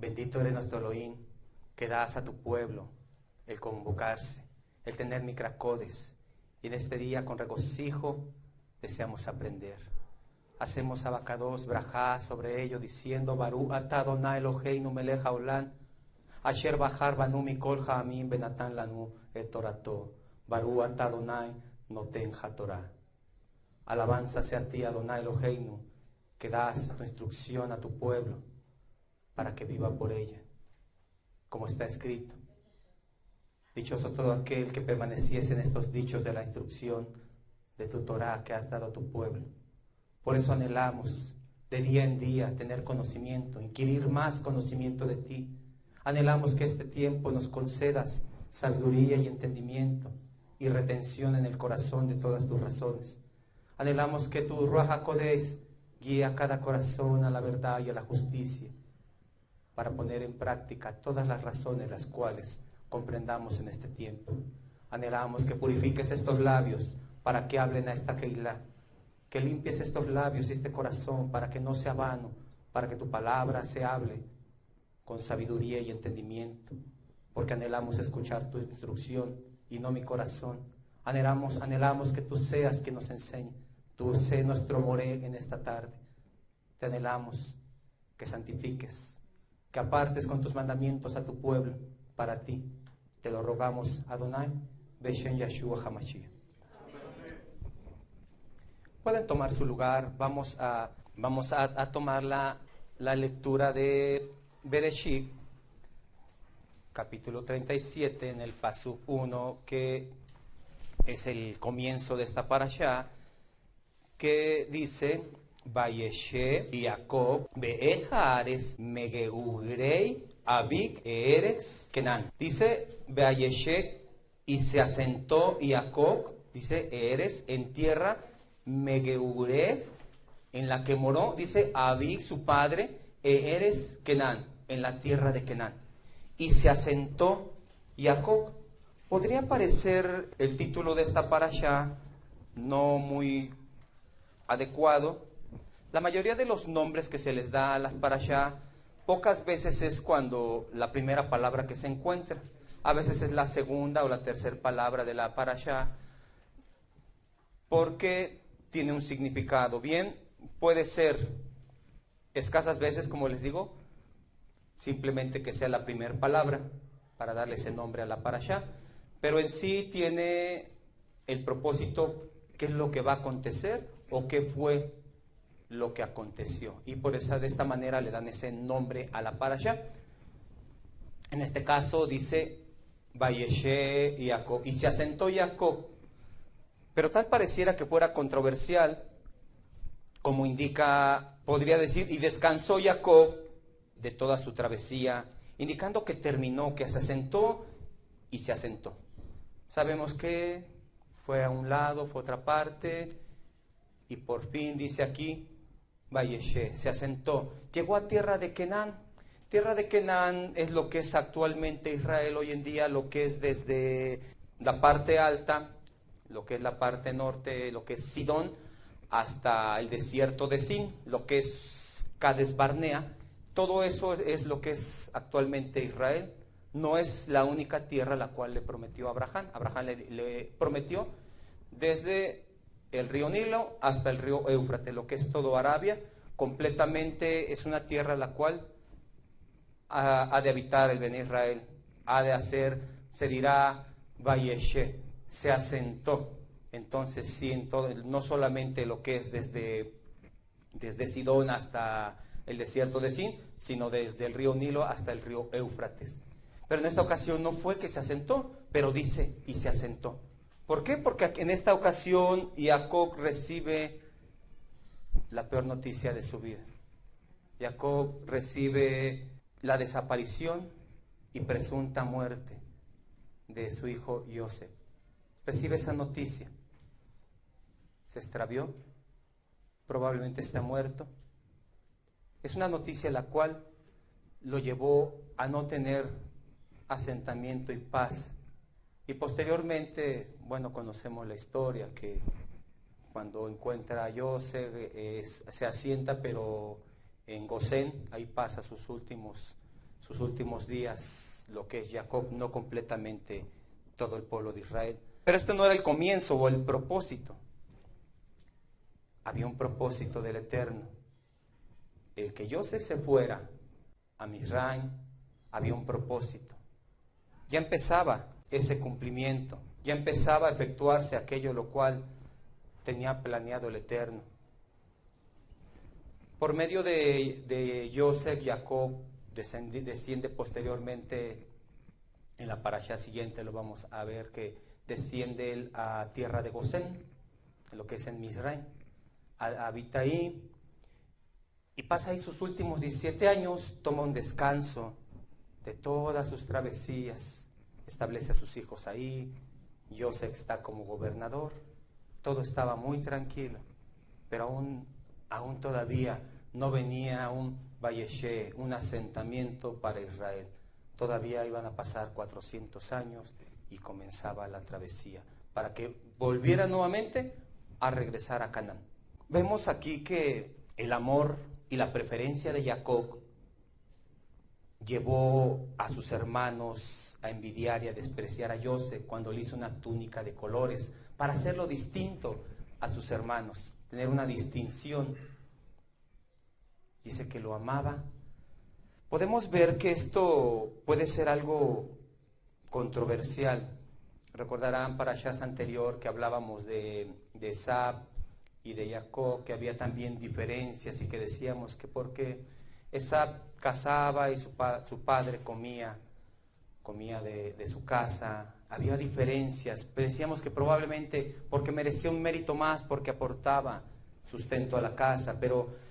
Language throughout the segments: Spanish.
Bendito eres nuestro Elohim, que das a tu pueblo el convocarse, el tener micracodes. Y en este día con regocijo deseamos aprender. Hacemos abacados, brajá sobre ello, diciendo, Baru ata Adonai Eloheinu melech haolam, asher bahar banu mikol ha'amim benatan lanu et torato, Baru ata Adonai noten hatorah. Alabanza sea a ti, Adonai Eloheinu, que das tu instrucción a tu pueblo para que viva por ella, como está escrito. Dichoso todo aquel que permaneciese en estos dichos de la instrucción de tu Torah que has dado a tu pueblo. Por eso anhelamos de día en día tener conocimiento, inquirir más conocimiento de ti. Anhelamos que este tiempo nos concedas sabiduría y entendimiento y retención en el corazón de todas tus razones. Anhelamos que tu Ruach HaKodesh guíe a cada corazón a la verdad y a la justicia, para poner en práctica todas las razones las cuales comprendamos en este tiempo. Anhelamos que purifiques estos labios para que hablen a esta Keilah, que limpies estos labios y este corazón para que no sea vano, para que tu palabra se hable con sabiduría y entendimiento, porque anhelamos escuchar tu instrucción y no mi corazón. Anhelamos que tú seas quien nos enseñe. Tú sé nuestro moré en esta tarde. Te anhelamos que santifiques, que apartes con tus mandamientos a tu pueblo para ti. Te lo rogamos, Adonai, Beshem Yeshua HaMashiach. Pueden tomar su lugar. Vamos a tomar la lectura de Bereshit, capítulo 37, en el pasuk 1, que es el comienzo de esta parashá, que dice: Vayeshe Jacob be'ejares megeurei Abik Eretz Kenan. Dice Vayeshe, y se asentó Jacob, dice Eres, en tierra Megeurei, en la que moró, dice Abik, su padre, Eres Kenan, en la tierra de Kenan. Y se asentó Jacob. Podría parecer el título de esta parashá no muy adecuado. La mayoría de los nombres que se les da a las parashá, pocas veces es cuando la primera palabra que se encuentra. A veces es la segunda o la tercera palabra de la parashá, porque tiene un significado. Bien, puede ser escasas veces, como les digo, simplemente que sea la primera palabra para darle ese nombre a la parashá, pero en sí tiene el propósito, qué es lo que va a acontecer o qué fue lo que aconteció, y por eso de esta manera le dan ese nombre a la parashá. En este caso dice Vayeshe Jacob, y se asentó Jacob, pero tal pareciera que fuera controversial, como indica, podría decir, y descansó Jacob de toda su travesía, indicando que terminó, que se asentó y se asentó. Sabemos que fue a un lado, fue a otra parte, y por fin dice aquí Vayeshe, se asentó, llegó a tierra de Kenán. Tierra de Kenán es lo que es actualmente Israel hoy en día, lo que es desde la parte alta, lo que es la parte norte, lo que es Sidón, hasta el desierto de Sin, lo que es Cades Barnea. Todo eso es lo que es actualmente Israel. No es la única tierra la cual le prometió a Abraham. Abraham le prometió desde el río Nilo hasta el río Éufrates, lo que es todo Arabia, completamente es una tierra la cual ha de habitar el Bene Israel, ha de hacer, se dirá Vayeshe, se asentó. Entonces sí, en todo, no solamente lo que es desde Sidón hasta el desierto de Sin, sino desde el río Nilo hasta el río Éufrates. Pero en esta ocasión no fue que se asentó, pero dice, y se asentó. ¿Por qué? Porque en esta ocasión Jacob recibe la peor noticia de su vida. Jacob recibe la desaparición y presunta muerte de su hijo Yosef. Recibe esa noticia. Se extravió, probablemente está muerto. Es una noticia la cual lo llevó a no tener asentamiento y paz. Y posteriormente, bueno, conocemos la historia, que cuando encuentra a Yosef se asienta, pero en Gosén, ahí pasa sus últimos sus últimos días, lo que es Jacob, no completamente todo el pueblo de Israel. Pero este no era el comienzo o el propósito. Había un propósito del Eterno. El que José se fuera a Misraim, había un propósito. Ya empezaba ese cumplimiento, ya empezaba a efectuarse aquello lo cual tenía planeado el Eterno. Por medio de José, Jacob desciende posteriormente, en la parashá siguiente lo vamos a ver, que desciende él a tierra de Gosén, lo que es en Misraim, habita ahí, y pasa ahí sus últimos 17 años, toma un descanso de todas sus travesías, establece a sus hijos ahí, José está como gobernador, todo estaba muy tranquilo, pero aún todavía no venía un Vayeshe, un asentamiento para Israel. Todavía iban a pasar 400 años y comenzaba la travesía para que volviera nuevamente a regresar a Canaán. Vemos aquí que el amor y la preferencia de Jacob llevó a sus hermanos a envidiar y a despreciar a José cuando le hizo una túnica de colores para hacerlo distinto a sus hermanos, tener una distinción. Dice que lo amaba. Podemos ver que esto puede ser algo controversial. Recordarán parashas anterior que hablábamos de Esab y de Jacob, que había también diferencias y que decíamos que porque Esab cazaba y su padre comía de su casa, había diferencias. Decíamos que probablemente porque merecía un mérito más, porque aportaba sustento a la casa, pero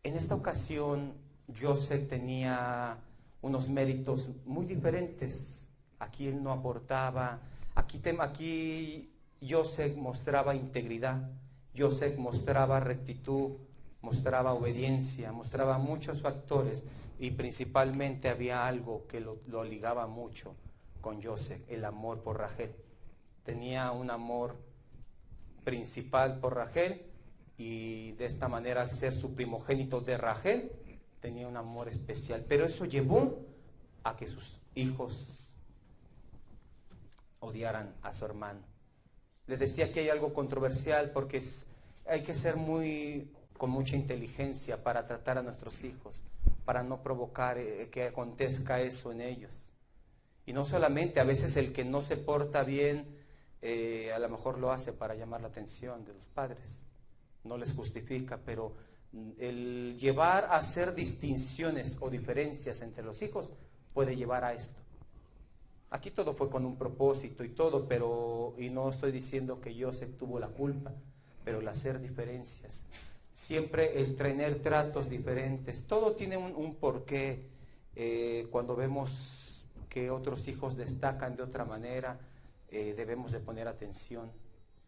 en esta ocasión José tenía unos méritos muy diferentes. Aquí él no aportaba, aquí José mostraba integridad, José mostraba rectitud, mostraba obediencia, mostraba muchos factores y principalmente había algo que lo ligaba mucho con José, el amor por Rachel. Tenía un amor principal por Rachel y de esta manera, al ser su primogénito de Rachel, tenía un amor especial. Pero eso llevó a que sus hijos odiaran a su hermano. Les decía que hay algo controversial porque hay que ser con mucha inteligencia para tratar a nuestros hijos, para no provocar que acontezca eso en ellos. Y no solamente, a veces el que no se porta bien, a lo mejor lo hace para llamar la atención de los padres. No les justifica, pero el llevar a hacer distinciones o diferencias entre los hijos puede llevar a esto. Aquí todo fue con un propósito y todo, y no estoy diciendo que Joseph tuvo la culpa, pero el hacer diferencias, siempre el tener tratos diferentes, todo tiene un porqué. Cuando vemos que otros hijos destacan de otra manera, debemos de poner atención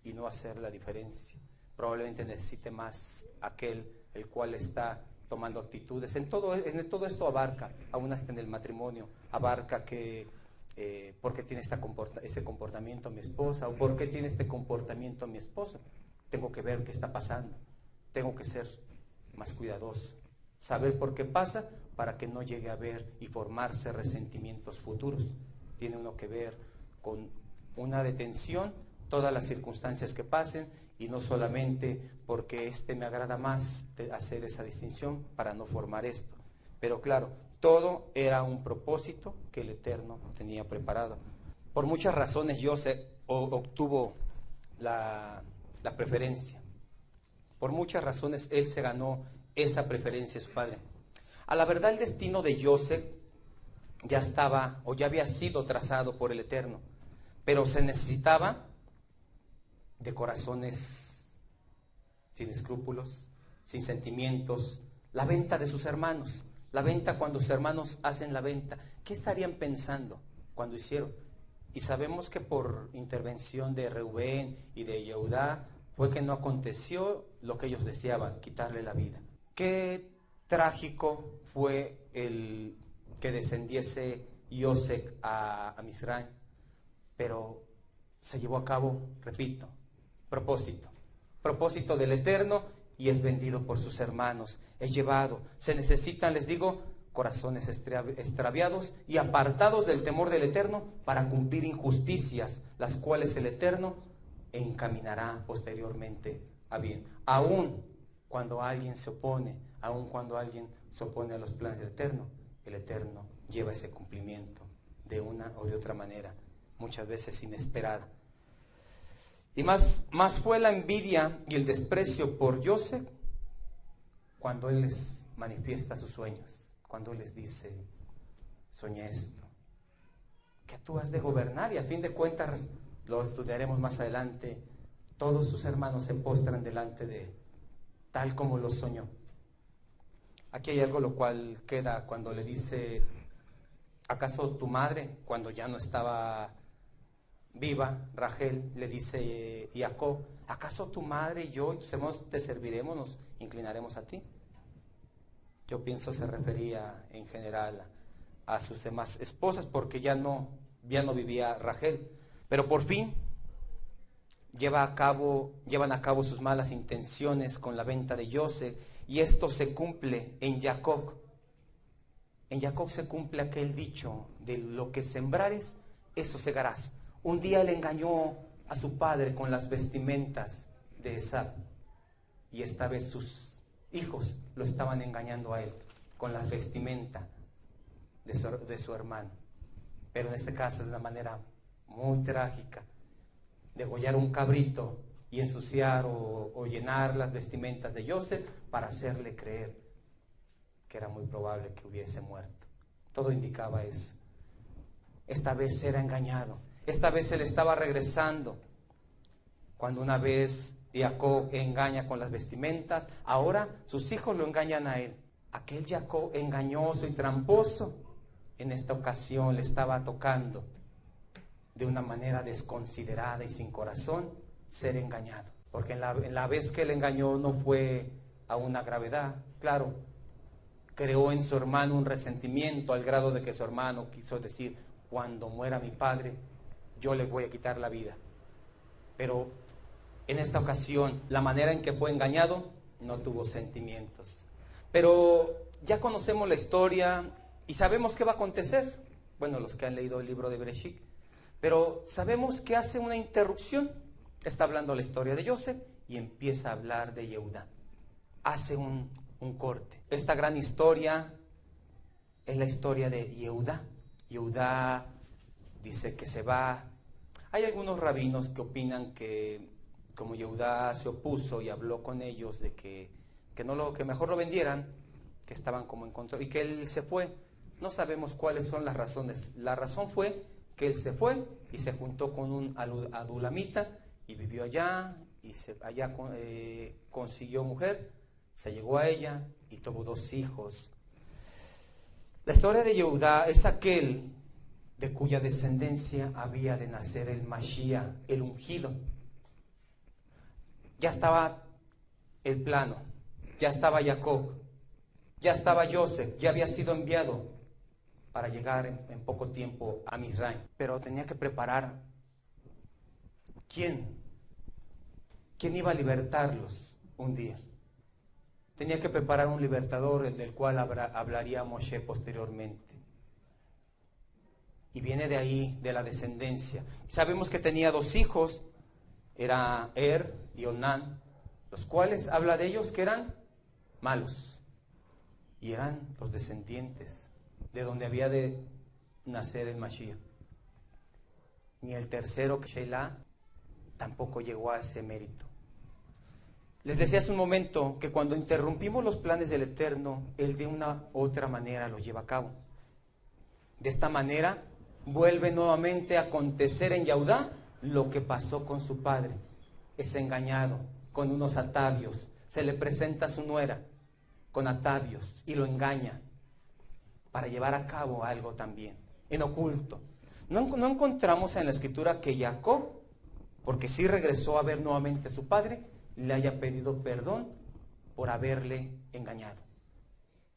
y no hacer la diferencia. Probablemente necesite más aquel el cual está tomando actitudes. En todo esto abarca, aún hasta en el matrimonio, abarca que ¿por qué tiene este comportamiento mi esposa? ¿O por qué tiene este comportamiento mi esposo? Tengo que ver qué está pasando. Tengo que ser más cuidadoso. Saber por qué pasa para que no llegue a haber y formarse resentimientos futuros. Tiene uno que ver con una detención, todas las circunstancias que pasen, y no solamente porque me agrada más hacer esa distinción para no formar esto. Pero claro, todo era un propósito que el Eterno tenía preparado. Por muchas razones José obtuvo la preferencia. Por muchas razones él se ganó esa preferencia de su padre. A la verdad, el destino de José ya estaba o ya había sido trazado por el Eterno, pero se necesitaba de corazones sin escrúpulos, sin sentimientos, la venta de sus hermanos. La venta, cuando sus hermanos hacen la venta, ¿qué estarían pensando cuando hicieron? Y sabemos que por intervención de Reubén y de Yehudá fue que no aconteció lo que ellos deseaban, quitarle la vida. Qué trágico fue el que descendiese José a Misraim, pero se llevó a cabo, repito, propósito del Eterno, y es vendido por sus hermanos, es llevado. Se necesitan, les digo, corazones extraviados y apartados del temor del Eterno para cumplir injusticias, las cuales el Eterno encaminará posteriormente a bien. Aún cuando alguien se opone, a los planes del Eterno, el Eterno lleva ese cumplimiento de una o de otra manera, muchas veces inesperada. Y más fue la envidia y el desprecio por Joseph cuando él les manifiesta sus sueños, cuando él les dice: soñé esto, que tú has de gobernar, y a fin de cuentas, lo estudiaremos más adelante, todos sus hermanos se postran delante de él, tal como lo soñó. Aquí hay algo lo cual queda cuando le dice: ¿acaso tu madre, cuando ya no estaba viva, Rachel, le dice Jacob: ¿acaso tu madre y yo y tus hermanos te serviremos, nos inclinaremos a ti? Yo pienso se refería en general a sus demás esposas, porque ya no vivía Rachel. Pero por fin llevan a cabo sus malas intenciones con la venta de Joseph, y esto se cumple en Jacob. En Jacob se cumple aquel dicho de lo que sembrares, eso segarás. Un día él engañó a su padre con las vestimentas de Esab, y esta vez sus hijos lo estaban engañando a él con las vestimentas de su hermano. Pero en este caso es una manera muy trágica: degollar un cabrito y ensuciar o llenar las vestimentas de Joseph para hacerle creer que era muy probable que hubiese muerto. Todo indicaba eso. Esta vez era engañado, esta vez él estaba regresando. Cuando una vez Jacob engaña con las vestimentas, ahora sus hijos lo engañan a él. Aquel Jacob engañoso y tramposo, en esta ocasión le estaba tocando de una manera desconsiderada y sin corazón ser engañado. Porque en la vez que él engañó no fue a una gravedad, claro, creó en su hermano un resentimiento al grado de que su hermano quiso decir: cuando muera mi padre, yo le voy a quitar la vida. Pero en esta ocasión, la manera en que fue engañado, no tuvo sentimientos. Pero ya conocemos la historia y sabemos qué va a acontecer. Bueno, los que han leído el libro de Bereshit. Pero sabemos que hace una interrupción. Está hablando la historia de Joseph y empieza a hablar de Yehudá. Hace un corte. Esta gran historia es la historia de Yehudá. Yehudá dice que se va. Hay algunos rabinos que opinan que como Yehudá se opuso y habló con ellos de que mejor lo vendieran, que estaban como en control, y que él se fue. No sabemos cuáles son las razones. La razón fue que él se fue y se juntó con un adulamita y vivió allá, y allá consiguió mujer, se llegó a ella y tuvo 2 hijos. La historia de Yehudá es aquel de cuya descendencia había de nacer el Mashiach, el ungido. Ya estaba el plano, ya estaba Jacob, ya estaba Joseph, ya había sido enviado para llegar en poco tiempo a Misraim. Pero tenía que preparar quién iba a libertarlos un día. Tenía que preparar un libertador, el del cual hablaría Moshe posteriormente. Y viene de ahí, de la descendencia. Sabemos que tenía 2 hijos, era y Onán, los cuales habla de ellos que eran malos. Y eran los descendientes de donde había de nacer el Mashiach. Ni el tercero, que Sheila, tampoco llegó a ese mérito. Les decía hace un momento que cuando interrumpimos los planes del Eterno, Él de una u otra manera los lleva a cabo. De esta manera, vuelve nuevamente a acontecer en Yehudá lo que pasó con su padre. Es engañado con unos atavios. Se le presenta a su nuera con atavios y lo engaña para llevar a cabo algo también, en oculto. No encontramos en la Escritura que Jacob, porque sí regresó a ver nuevamente a su padre, le haya pedido perdón por haberle engañado.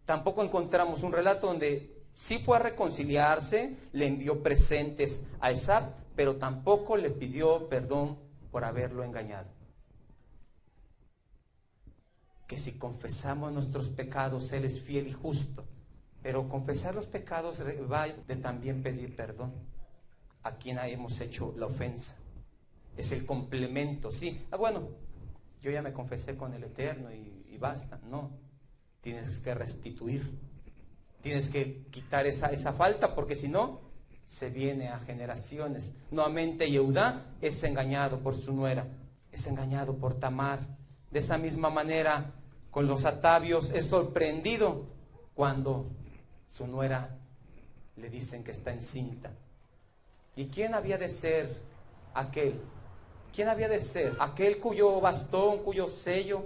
Tampoco encontramos un relato donde sí fue a reconciliarse, le envió presentes a Esab, pero tampoco le pidió perdón por haberlo engañado. Que si confesamos nuestros pecados, Él es fiel y justo Pero confesar los pecados va de también pedir perdón a quien hemos hecho la ofensa. Es el complemento, sí. Bueno, yo ya me confesé con el Eterno y basta. No, tienes que restituir. Tienes que quitar esa falta, porque si no, se viene a generaciones. Nuevamente Yehudá es engañado por su nuera, es engañado por Tamar. De esa misma manera, con los atavios, es sorprendido cuando su nuera le dicen que está encinta. ¿Y quién había de ser aquel? ¿Quién había de ser? Aquel cuyo bastón, cuyo sello,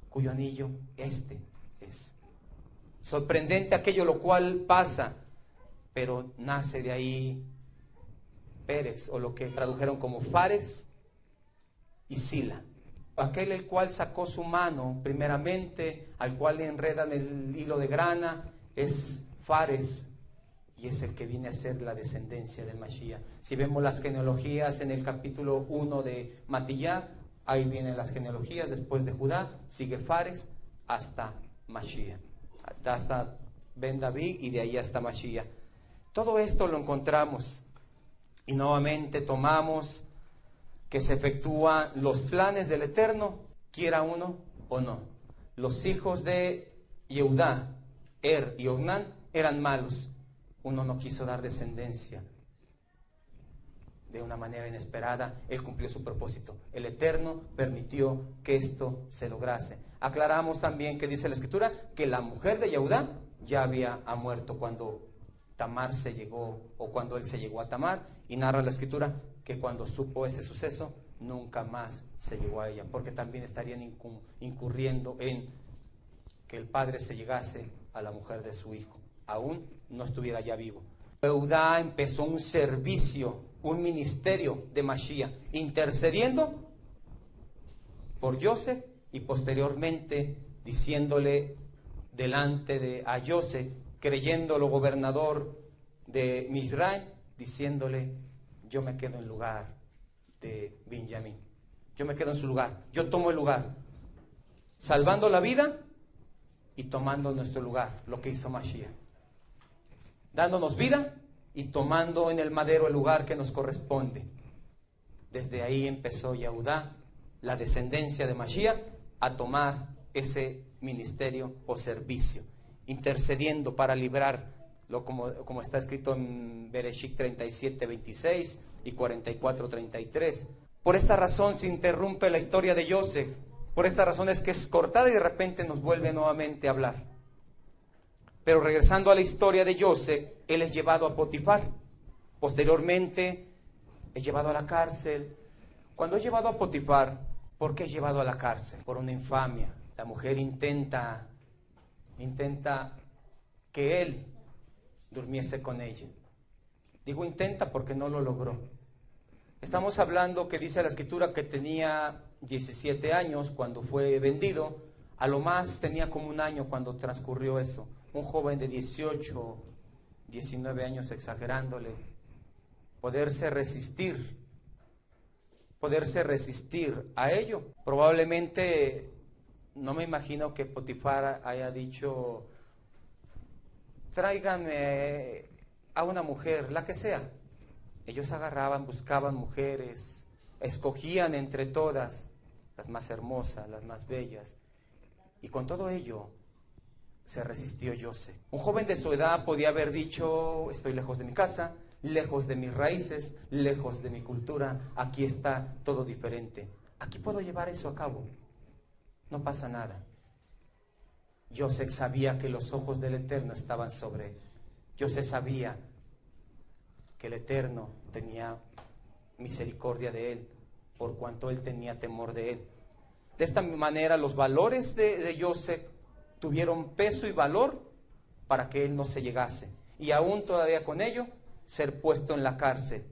cuyo anillo, este es. Sorprendente aquello lo cual pasa, pero nace de ahí Pérez, o lo que tradujeron como Fares y Sila. Aquel el cual sacó su mano primeramente, al cual le enredan el hilo de grana, es Fares, y es el que viene a ser la descendencia del Mashiach. Si vemos las genealogías en el capítulo 1 de Matillá, ahí vienen las genealogías, después de Judá, sigue Fares hasta Mashiach, hasta Ben David, y de ahí hasta Mashiach. Todo esto lo encontramos, y nuevamente tomamos que se efectúan los planes del Eterno, quiera uno o no. Los hijos de Yehudá, y Ornán, eran malos. Uno no quiso dar descendencia. De una manera inesperada, él cumplió su propósito. El Eterno permitió que esto se lograse. Aclaramos también que dice la Escritura que la mujer de Yehudá ya había muerto cuando Tamar se llegó, o cuando él se llegó a Tamar, y narra la Escritura que cuando supo ese suceso, nunca más se llegó a ella, porque también estarían incurriendo en que el padre se llegase a la mujer de su hijo, aún no estuviera ya vivo. Yehudá empezó un servicio, un ministerio de Mashiach, intercediendo por Yosef, y posteriormente diciéndole delante a Yosef, creyéndolo gobernador de Misraim, diciéndole: yo me quedo en lugar de Benjamín, yo me quedo en su lugar, yo tomo el lugar, salvando la vida y tomando nuestro lugar, lo que hizo Mashiach, dándonos vida y tomando en el madero el lugar que nos corresponde. Desde ahí empezó Yehudá, la descendencia de Mashiach, a tomar ese ministerio o servicio, intercediendo para librarlo, como está escrito en Bereshit 37, 26 y 44, 33. Por esta razón se interrumpe la historia de Yosef. Por esta razón es que es cortada y de repente nos vuelve nuevamente a hablar. Pero regresando a la historia de Yosef, él es llevado a Potifar. Posteriormente es llevado a la cárcel. Cuando es llevado a Potifar, ¿por qué es llevado a la cárcel? Por una infamia. La mujer intenta que él durmiese con ella. Digo intenta porque no lo logró. Estamos hablando que dice la Escritura que tenía 17 años cuando fue vendido. A lo más tenía como un año cuando transcurrió eso. Un joven de 18, 19 años, exagerándole, poderse resistir a ello. Probablemente, no me imagino que Potifar haya dicho: tráiganme a una mujer, la que sea. Ellos agarraban, buscaban mujeres, escogían entre todas las más hermosas, las más bellas, y con todo ello se resistió Yosef. Un joven de su edad podía haber dicho: estoy lejos de mi casa, lejos de mis raíces, lejos de mi cultura, aquí está todo diferente, aquí puedo llevar eso a cabo, no pasa nada. Yosef sabía que los ojos del Eterno estaban sobre él. Yosef sabía que el Eterno tenía misericordia de él, por cuanto él tenía temor de él. De esta manera los valores de Yosef tuvieron peso y valor para que él no se llegase, y aún todavía con ello ser puesto en la cárcel.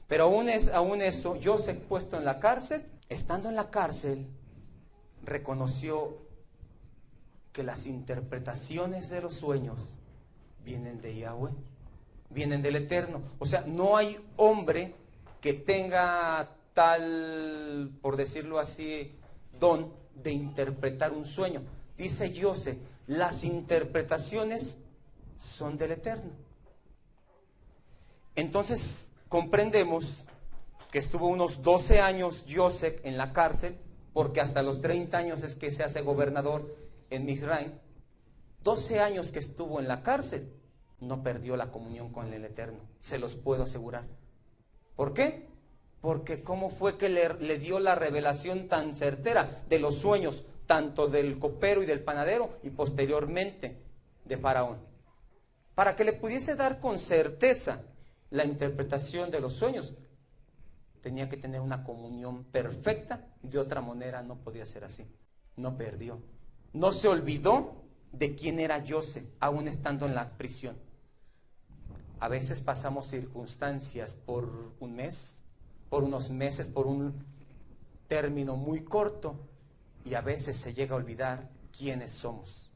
Pero aún eso, Yosef puesto en la cárcel, estando en la cárcel, reconoció que las interpretaciones de los sueños vienen de Yahweh, vienen del Eterno. O sea, no hay hombre que tenga tal, por decirlo así, don de interpretar un sueño. Dice Yosef: las interpretaciones son del Eterno. Entonces comprendemos que estuvo unos 12 años Yosef en la cárcel, porque hasta los 30 años es que se hace gobernador en Misraim. 12 años que estuvo en la cárcel, no perdió la comunión con el Eterno, se los puedo asegurar. ¿Por qué? Porque cómo fue que le dio la revelación tan certera de los sueños, tanto del copero y del panadero, y posteriormente de Faraón, para que le pudiese dar con certeza la interpretación de los sueños. Tenía que tener una comunión perfecta, de otra manera no podía ser así. No perdió, no se olvidó de quién era Yosef, aún estando en la prisión. A veces pasamos circunstancias por un mes, por unos meses, por un término muy corto, y a veces se llega a olvidar quiénes somos.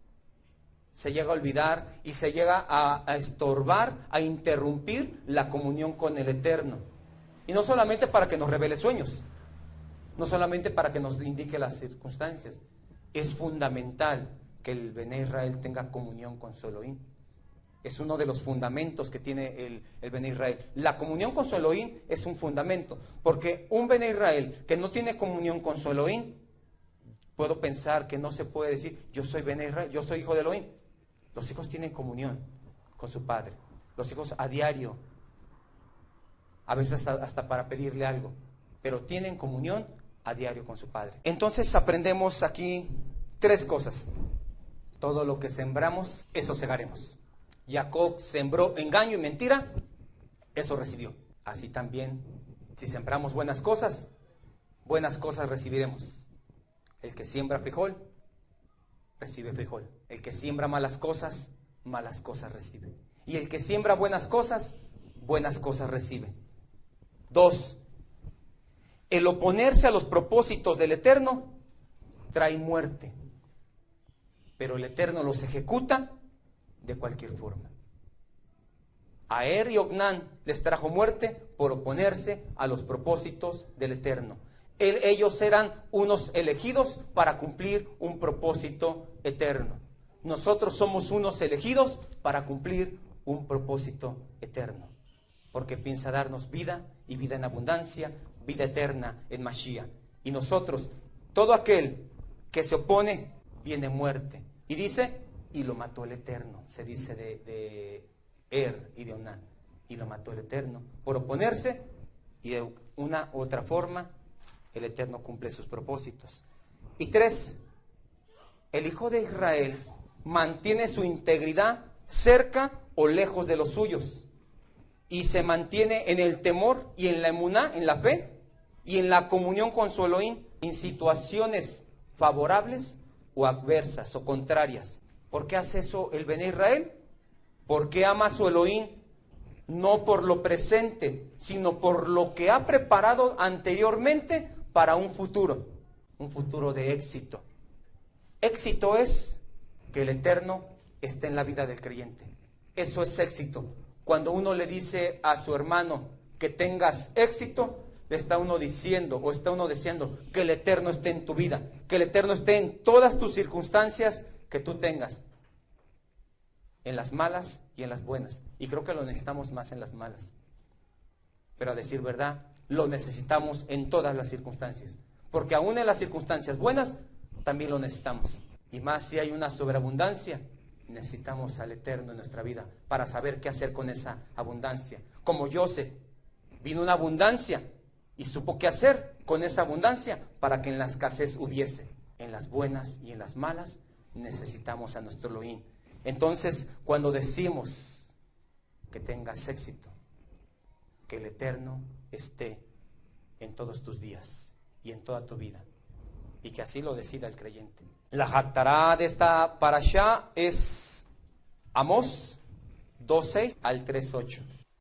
Se llega a olvidar y se llega a estorbar, a interrumpir la comunión con el Eterno. Y no solamente para que nos revele sueños, no solamente para que nos indique las circunstancias. Es fundamental que el Bené Israel tenga comunión con su Elohim. Es uno de los fundamentos que tiene el Bené Israel. La comunión con su Elohim es un fundamento, porque un Bené Israel que no tiene comunión con su Elohim, puedo pensar que no se puede decir, yo soy Bené Israel, yo soy hijo de Elohim. Los hijos tienen comunión con su padre. Los hijos a diario, a veces hasta para pedirle algo, pero tienen comunión a diario con su padre. Entonces aprendemos aquí 3 cosas. Todo lo que sembramos, eso segaremos. Jacob sembró engaño y mentira, eso recibió. Así también, si sembramos buenas cosas recibiremos. El que siembra frijol, recibe frijol. El que siembra malas cosas recibe. Y el que siembra buenas cosas recibe. 2. El oponerse a los propósitos del Eterno trae muerte, pero el Eterno los ejecuta de cualquier forma. A Er y Ocnán les trajo muerte por oponerse a los propósitos del Eterno. Ellos eran unos elegidos para cumplir un propósito eterno. Nosotros somos unos elegidos para cumplir un propósito eterno, porque piensa darnos vida y vida en abundancia, vida eterna en Mashiach. Y nosotros, todo aquel que se opone, viene muerte. Y dice, y lo mató el Eterno, se dice de Er y de Onán, y lo mató el Eterno por oponerse, y de una u otra forma el Eterno cumple sus propósitos. Y 3, el hijo de Israel mantiene su integridad cerca o lejos de los suyos, y se mantiene en el temor y en la emuná, en la fe, y en la comunión con su Elohim, en situaciones favorables o adversas o contrarias. ¿Por qué hace eso el Bené Israel? Porque ama a su Elohim, no por lo presente, sino por lo que ha preparado anteriormente para un futuro de éxito. Éxito es que el Eterno esté en la vida del creyente. Eso es éxito. Cuando uno le dice a su hermano que tengas éxito, le está uno diciendo o está uno deseando que el Eterno esté en tu vida, que el Eterno esté en todas tus circunstancias que tú tengas, en las malas y en las buenas. Y creo que lo necesitamos más en las malas. Pero a decir verdad, lo necesitamos en todas las circunstancias, porque aún en las circunstancias buenas también lo necesitamos. Y más si hay una sobreabundancia, necesitamos al Eterno en nuestra vida para saber qué hacer con esa abundancia. Como Yosef, vino una abundancia y supo qué hacer con esa abundancia para que en la escasez hubiese. En las buenas y en las malas necesitamos a nuestro Elohim. Entonces, cuando decimos que tengas éxito, que el Eterno esté en todos tus días y en toda tu vida, y que así lo decida el creyente. La jactará de esta parashá es Amós 2:6 al 3:8.